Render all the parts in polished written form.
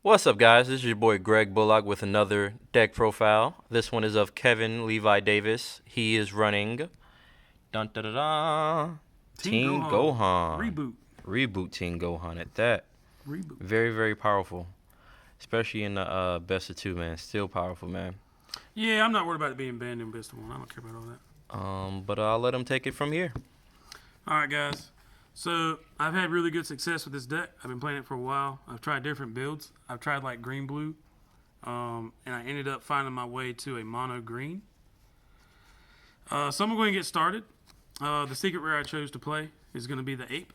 What's up, guys? This is your boy Greg Bullock with another deck profile. This one is of Kevin Levi Davis. He is running dun, da, da, da, Team Team Gohan. Gohan. Reboot. Reboot Team Gohan at that. Reboot. Very, very powerful. Especially in the best of two, man. Still powerful, man. Yeah, I'm not worried about it being banned in best of one. I don't care about all that. But I'll let him take it from here. All right, guys. So I've had really good success with this deck. I've been playing it for a while. I've tried different builds. I've tried like green blue, and I ended up finding my way to a mono green. So I'm going to get started. The secret rare I chose to play is going to be the ape.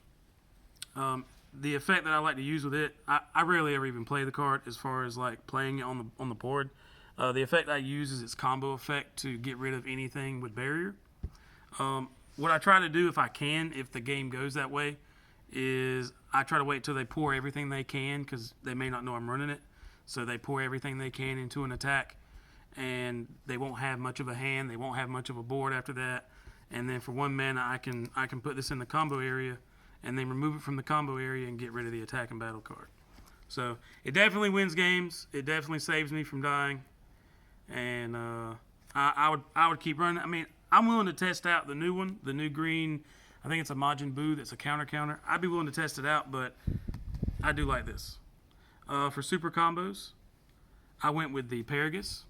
The effect that I like to use with it, I rarely ever even play the card as far as like playing it on the board. The effect I use is its combo effect to get rid of anything with barrier. What I try to do if I can, if the game goes that way, is I try to wait till they pour everything they can because they may not know I'm running it. So they pour everything they can into an attack, and they won't have much of a hand. They won't have much of a board after that. And then for 1 mana, I can put this in the combo area, and then remove it from the combo area and get rid of the attack and battle card. So it definitely wins games. It definitely saves me from dying, and I would keep running. I mean, I'm willing to test out the new one, the new green. I think it's a Majin Buu that's a counter. I'd be willing to test it out, but I do like this. For super combos, I went with the Paragus.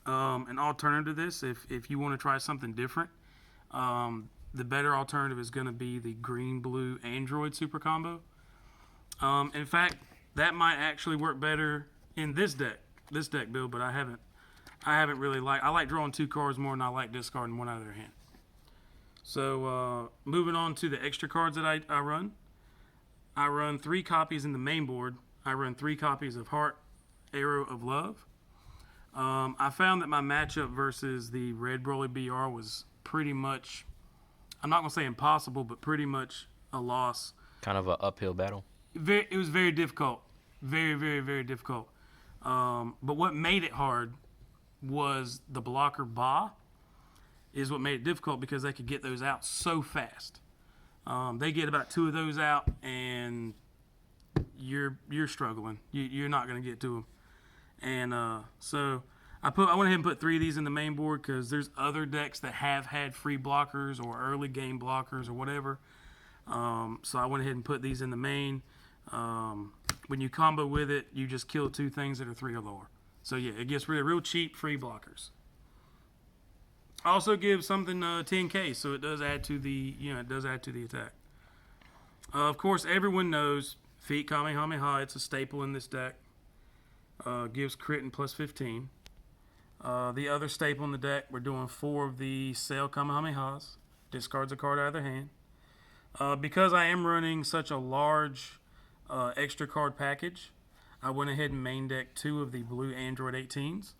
An alternative to this, if you want to try something different, the better alternative is going to be the green blue android super combo. In fact, that might actually work better in this deck build, but I haven't really I like drawing 2 cards more than I like discarding one out of their hand. So moving on to the extra cards that I run. I run 3 copies in the main board. I run 3 copies of Heart Arrow of Love. I found that my matchup versus the Red Broly BR was pretty much, I'm not going to say impossible, but pretty much a loss. Kind of an uphill battle. It was very difficult. Very, very, very difficult. But what made it hard was the blocker Ba is what made it difficult because they could get those out so fast. They get about 2 of those out, and you're struggling. You're not going to get to them. And so I went ahead and put 3 of these in the main board because there's other decks that have had free blockers or early game blockers or whatever. So I went ahead and put these in the main. When you combo with it, you just kill 2 things that are 3 or lower. So yeah, it gets rid of real cheap free blockers. Also gives something 10k, so it does add to the attack. Of course, everyone knows Feet Kamehameha. It's a staple in this deck. Gives crit and plus 15. The other staple in the deck, we're doing 4 of the Sail Kamehamehas. Discards a card out of their hand. Because I am running such a large extra card package, I went ahead and main deck 2 of the blue Android 18s.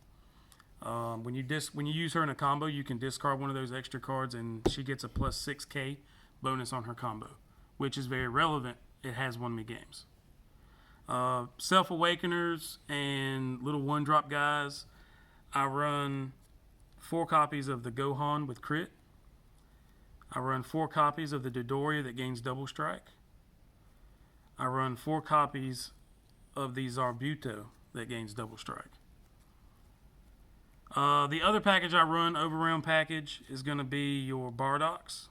When you use her in a combo, you can discard one of those extra cards, and she gets a plus 6k bonus on her combo, which is very relevant. It has won me games. Self Awakeners and little 1-drop guys. I run 4 copies of the Gohan with crit. I run 4 copies of the Dodoria that gains double strike. I run 4 copies of the Zarbuto that gains double strike. The other package I run, Overrealm package, is going to be your Bardox.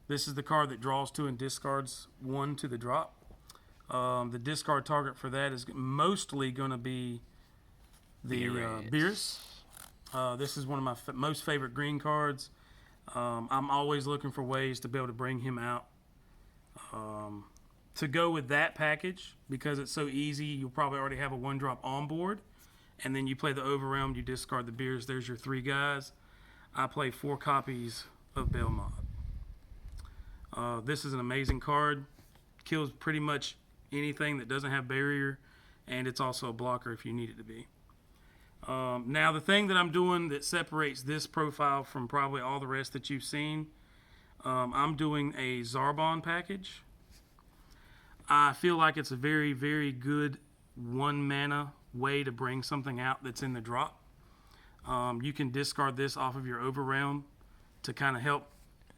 This is the card that draws 2 and discards 1 to the drop. The discard target for that is mostly going to be the Beerus. This is one of my most favorite green cards. I'm always looking for ways to be able to bring him out. To go with that package, because it's so easy, you'll probably already have a 1-drop on board. And then you play the Overrealm, you discard the Beerus. There's your 3 guys. I play 4 copies of Belmont. This is an amazing card. Kills pretty much anything that doesn't have barrier, and it's also a blocker if you need it to be. Now, the thing that I'm doing that separates this profile from probably all the rest that you've seen, I'm doing a Zarbon package. I feel like it's a very, very good 1 mana way to bring something out that's in the drop. You can discard this off of your Overrealm to kind of help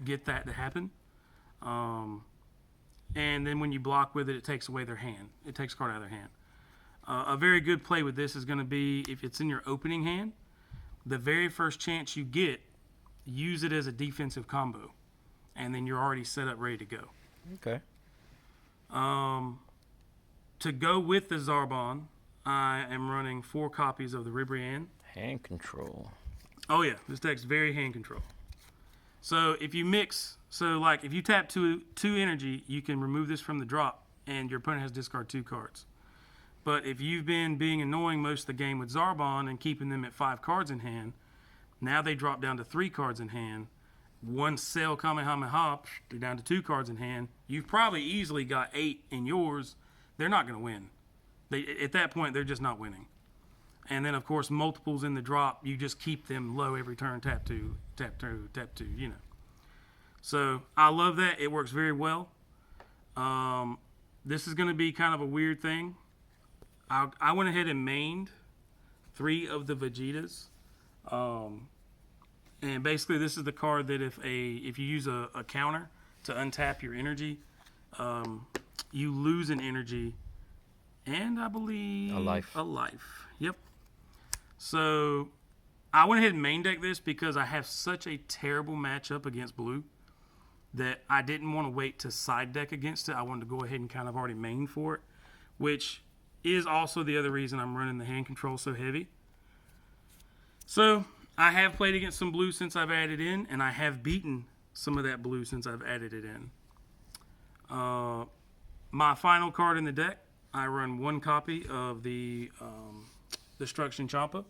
get that to happen. And then when you block with it, it takes away their hand. It takes a card out of their hand. A very good play with this is going to be if it's in your opening hand, the very first chance you get, use it as a defensive combo, and then you're already set up ready to go. Okay. To go with the Zarbon, I am running 4 copies of the Ribrianne. Hand control. Oh yeah, this deck's very hand control. So if you mix, like if you tap two energy, you can remove this from the drop, and your opponent has to discard 2 cards. But if you've been being annoying most of the game with Zarbon and keeping them at 5 cards in hand, now they drop down to 3 cards in hand. One Sail Kamehameha, they're down to 2 cards in hand. You've probably easily got 8 in yours. They're not going to win. At that point, they're just not winning. And then, of course, multiples in the drop, you just keep them low every turn, tap 2, tap 2, tap 2, you know. So I love that. It works very well. This is going to be kind of a weird thing. I went ahead and mained 3 of the Vegetas. And basically, this is the card that if you use a counter to untap your energy, you lose an energy, and I believe A life. A life. Yep. So I went ahead and main deck this because I have such a terrible matchup against blue that I didn't want to wait to side deck against it. I wanted to go ahead and kind of already main for it, which is also the other reason I'm running the hand control so heavy. So I have played against some blue since I've added in, and I have beaten some of that blue since I've added it in. My final card in the deck, I run 1 copy of the Destruction Champa,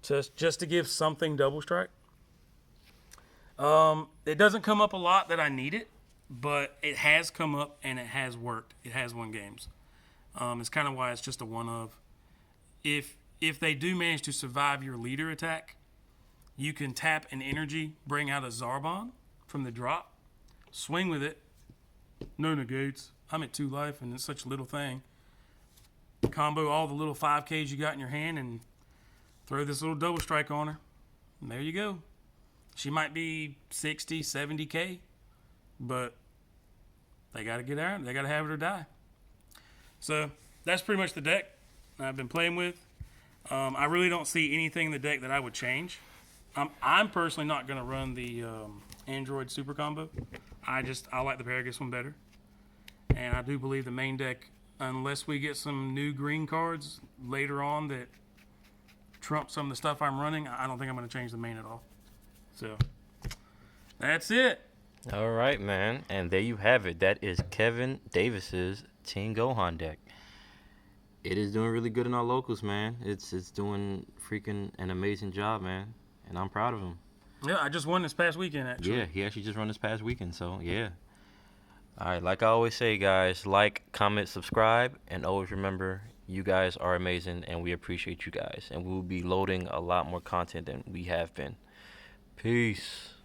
just to give something double strike. It doesn't come up a lot that I need it, but it has come up and it has worked. It has won games. It's kind of why it's just a one of. If they do manage to survive your leader attack, you can tap an energy, bring out a Zarbon from the drop, swing with it, no negates. I'm at 2 life and it's such a little thing. Combo all the little 5Ks you got in your hand and throw this little double strike on her. And there you go. She might be 60, 70K, but they got to get out. They got to have it or die. So that's pretty much the deck I've been playing with. I really don't see anything in the deck that I would change. I'm personally not going to run the Android Super Combo. I like the Paragus one better. And I do believe the main deck, unless we get some new green cards later on that trump some of the stuff I'm running, I don't think I'm going to change the main at all. So that's it. All right, man. And there you have it. That is Kevin Davis's Team Gohan deck. It is doing really good in our locals, man. It's doing freaking an amazing job, man. And I'm proud of him. Yeah, I just won this past weekend, actually. Yeah, he actually just run this past weekend, so yeah. All right, like I always say, guys, like, comment, subscribe, and always remember, you guys are amazing, and we appreciate you guys. And we will be loading a lot more content than we have been. Peace.